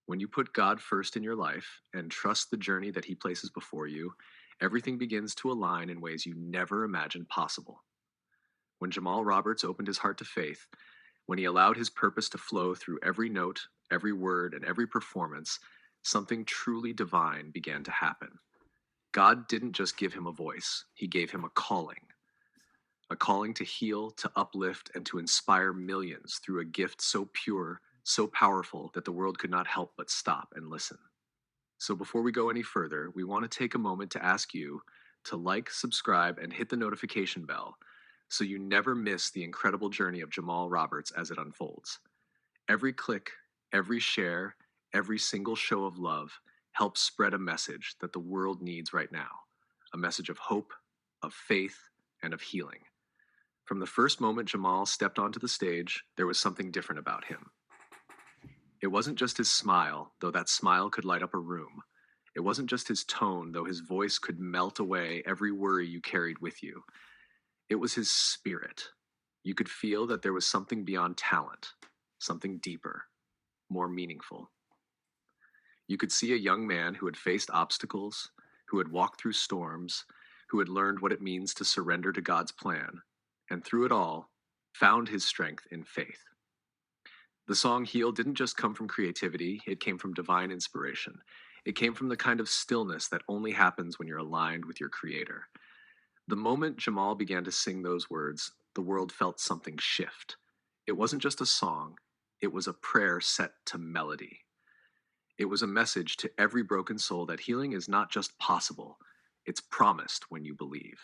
When you put God first in your life and trust the journey that He places before you, everything begins to align in ways you never imagined possible. When Jamal Roberts opened his heart to faith, when he allowed his purpose to flow through every note, every word, and every performance, something truly divine began to happen. God didn't just give him a voice, He gave him a calling to heal, to uplift, and to inspire millions through a gift so pure, so powerful that the world could not help but stop and listen. So before we go any further, we want to take a moment to ask you to like, subscribe, and hit the notification bell so you never miss the incredible journey of Jamal Roberts as it unfolds. Every click, every share, every single show of love helps spread a message that the world needs right now, a message of hope, of faith, and of healing. From the first moment Jamal stepped onto the stage, there was something different about him. It wasn't just his smile, though that smile could light up a room. It wasn't just his tone, though his voice could melt away every worry you carried with you. It was his spirit. You could feel that there was something beyond talent, something deeper, more meaningful. You could see a young man who had faced obstacles, who had walked through storms, who had learned what it means to surrender to God's plan, and through it all, found his strength in faith. The song Heal didn't just come from creativity, it came from divine inspiration. It came from the kind of stillness that only happens when you're aligned with your Creator. The moment Jamal began to sing those words, the world felt something shift. It wasn't just a song, it was a prayer set to melody. It was a message to every broken soul that healing is not just possible, it's promised when you believe.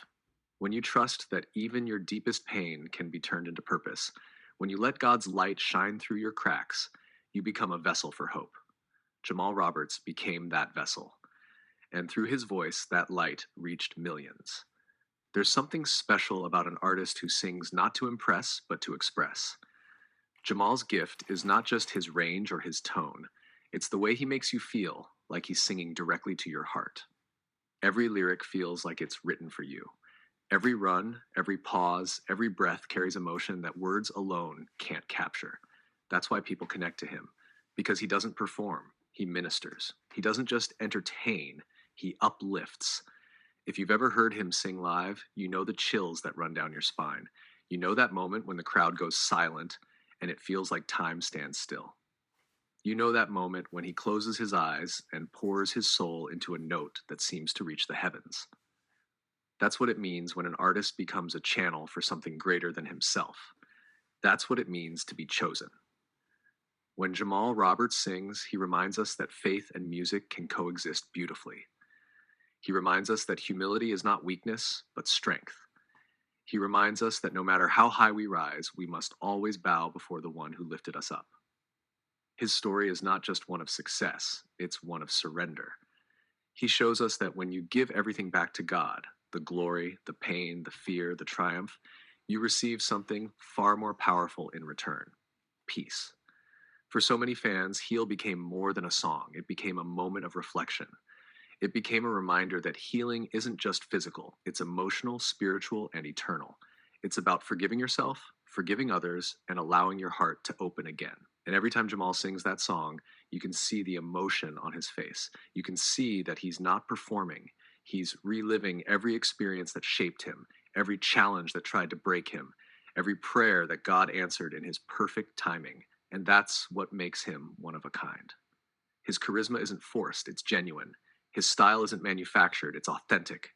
When you trust that even your deepest pain can be turned into purpose, when you let God's light shine through your cracks, you become a vessel for hope. Jamal Roberts became that vessel, and through his voice, that light reached millions. There's something special about an artist who sings not to impress, but to express. Jamal's gift is not just his range or his tone, it's the way he makes you feel, like he's singing directly to your heart. Every lyric feels like it's written for you. Every run, every pause, every breath carries emotion that words alone can't capture. That's why people connect to him, because he doesn't perform, he ministers. He doesn't just entertain, he uplifts. If you've ever heard him sing live, you know the chills that run down your spine. You know that moment when the crowd goes silent and it feels like time stands still. You know that moment when he closes his eyes and pours his soul into a note that seems to reach the heavens. That's what it means when an artist becomes a channel for something greater than himself. That's what it means to be chosen. When Jamal Roberts sings, he reminds us that faith and music can coexist beautifully. He reminds us that humility is not weakness, but strength. He reminds us that no matter how high we rise, we must always bow before the one who lifted us up. His story is not just one of success, it's one of surrender. He shows us that when you give everything back to God, the glory, the pain, the fear, the triumph, you receive something far more powerful in return: peace. For so many fans, Heal became more than a song, it became a moment of reflection. It became a reminder that healing isn't just physical, it's emotional, spiritual, and eternal. It's about forgiving yourself, forgiving others, and allowing your heart to open again. And every time Jamal sings that song, you can see the emotion on his face. You can see that he's not performing. He's reliving every experience that shaped him, every challenge that tried to break him, every prayer that God answered in his perfect timing. And that's what makes him one of a kind. His charisma isn't forced, it's genuine. His style isn't manufactured, it's authentic.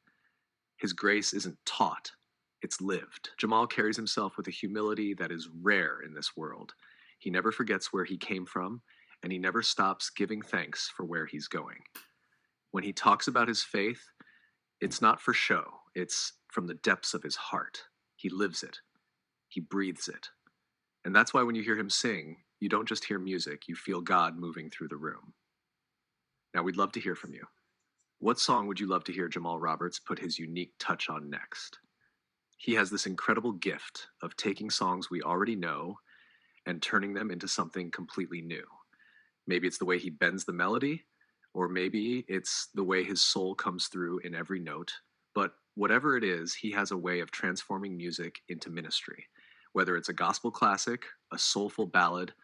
His grace isn't taught, it's lived. Jamal carries himself with a humility that is rare in this world. He never forgets where he came from, and he never stops giving thanks for where he's going. When he talks about his faith, it's not for show, it's from the depths of his heart. He lives it, he breathes it. And that's why when you hear him sing, you don't just hear music, you feel God moving through the room. Now, we'd love to hear from you. What song would you love to hear Jamal Roberts put his unique touch on next? He has this incredible gift of taking songs we already know and turning them into something completely new. Maybe it's the way he bends the melody, or maybe it's the way his soul comes through in every note. But whatever it is, he has a way of transforming music into ministry. Whether it's a gospel classic, a soulful ballad,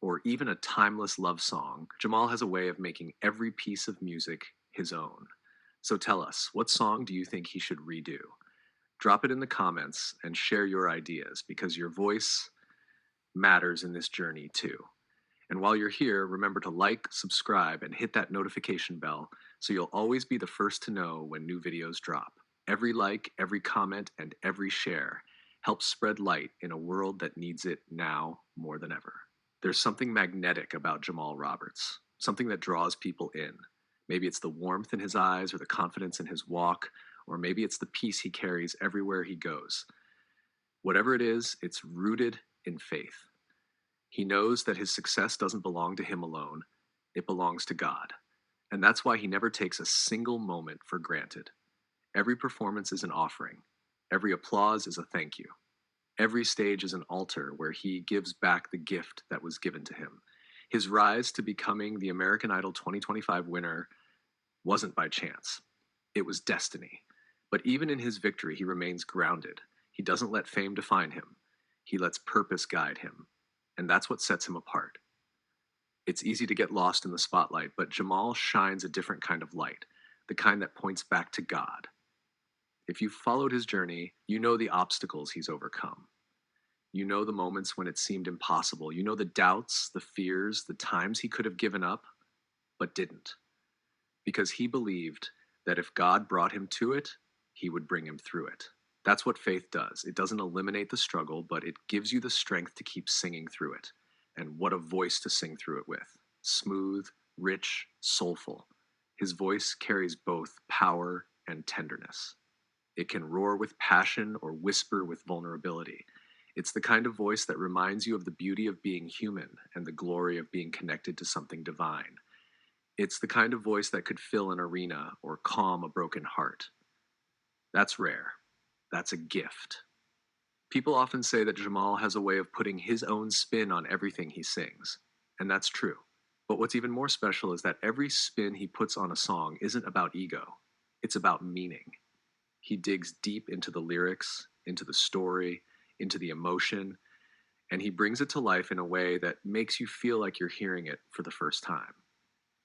or even a timeless love song, Jamal has a way of making every piece of music his own. So tell us, what song do you think he should redo? Drop it in the comments and share your ideas because your voice matters in this journey too. And while you're here, remember to like, subscribe, and hit that notification bell so you'll always be the first to know when new videos drop. Every like, every comment, and every share helps spread light in a world that needs it now more than ever. There's something magnetic about Jamal Roberts, something that draws people in. Maybe it's the warmth in his eyes or the confidence in his walk, or maybe it's the peace he carries everywhere he goes. Whatever it is, it's rooted in faith. He knows that his success doesn't belong to him alone, it belongs to God. And that's why he never takes a single moment for granted. Every performance is an offering, every applause is a thank you. Every stage is an altar where he gives back the gift that was given to him. His rise to becoming the American Idol 2025 winner wasn't by chance, it was destiny. But even in his victory, he remains grounded. He doesn't let fame define him, he lets purpose guide him. And that's what sets him apart. It's easy to get lost in the spotlight, but Jamal shines a different kind of light, the kind that points back to God. If you've followed his journey, you know the obstacles he's overcome. You know the moments when it seemed impossible. You know the doubts, the fears, the times he could have given up, but didn't. Because he believed that if God brought him to it, he would bring him through it. That's what faith does. It doesn't eliminate the struggle, but it gives you the strength to keep singing through it. And what a voice to sing through it with. Smooth, rich, soulful. His voice carries both power and tenderness. It can roar with passion or whisper with vulnerability. It's the kind of voice that reminds you of the beauty of being human and the glory of being connected to something divine. It's the kind of voice that could fill an arena or calm a broken heart. That's rare. That's a gift. People often say that Jamal has a way of putting his own spin on everything he sings, and that's true. But what's even more special is that every spin he puts on a song isn't about ego, it's about meaning. He digs deep into the lyrics, into the story, into the emotion, and he brings it to life in a way that makes you feel like you're hearing it for the first time.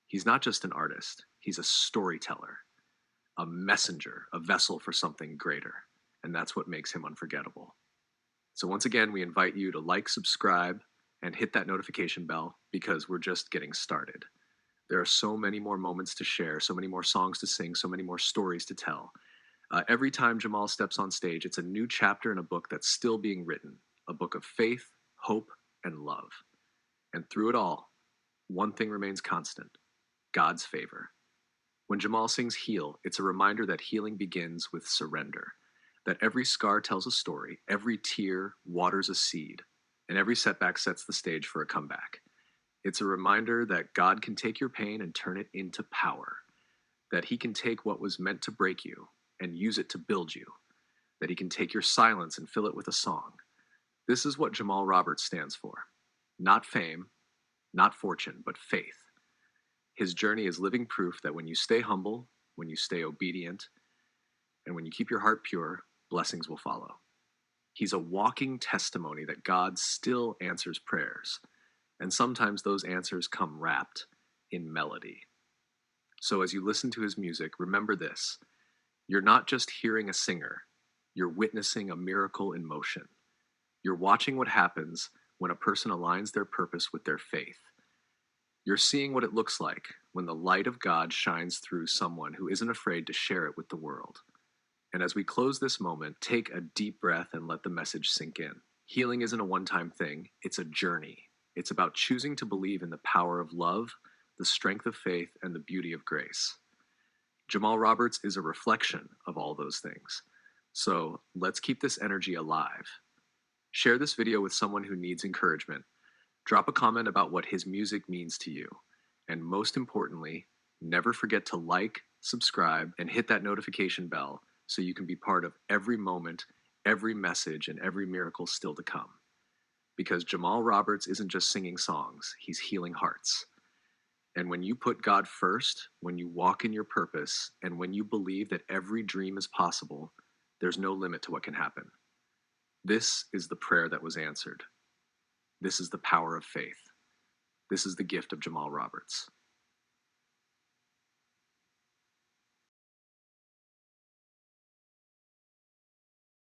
He's not just an artist, he's a storyteller, a messenger, a vessel for something greater. And that's what makes him unforgettable. So once again, we invite you to like, subscribe, and hit that notification bell because we're just getting started. There are so many more moments to share, so many more songs to sing, so many more stories to tell. Every time Jamal steps on stage, it's a new chapter in a book that's still being written, a book of faith, hope, and love. And through it all, one thing remains constant: God's favor. When Jamal sings Heal, it's a reminder that healing begins with surrender. That every scar tells a story, every tear waters a seed, and every setback sets the stage for a comeback. It's a reminder that God can take your pain and turn it into power, that He can take what was meant to break you and use it to build you, that He can take your silence and fill it with a song. This is what Jamal Roberts stands for. Not fame, not fortune, but faith. His journey is living proof that when you stay humble, when you stay obedient, and when you keep your heart pure, blessings will follow. He's a walking testimony that God still answers prayers, and sometimes those answers come wrapped in melody. So as you listen to his music, remember this: you're not just hearing a singer, you're witnessing a miracle in motion. You're watching what happens when a person aligns their purpose with their faith. You're seeing what it looks like when the light of God shines through someone who isn't afraid to share it with the world. And as we close this moment, take a deep breath and let the message sink in. Healing isn't a one-time thing, it's a journey. It's about choosing to believe in the power of love, the strength of faith, and the beauty of grace. Jamal Roberts is a reflection of all those things. So let's keep this energy alive. Share this video with someone who needs encouragement. Drop a comment about what his music means to you. And most importantly, never forget to like, subscribe, and hit that notification bell so you can be part of every moment, every message, and every miracle still to come. Because Jamal Roberts isn't just singing songs, he's healing hearts. And when you put God first, when you walk in your purpose, and when you believe that every dream is possible, there's no limit to what can happen. This is the prayer that was answered. This is the power of faith. This is the gift of Jamal Roberts.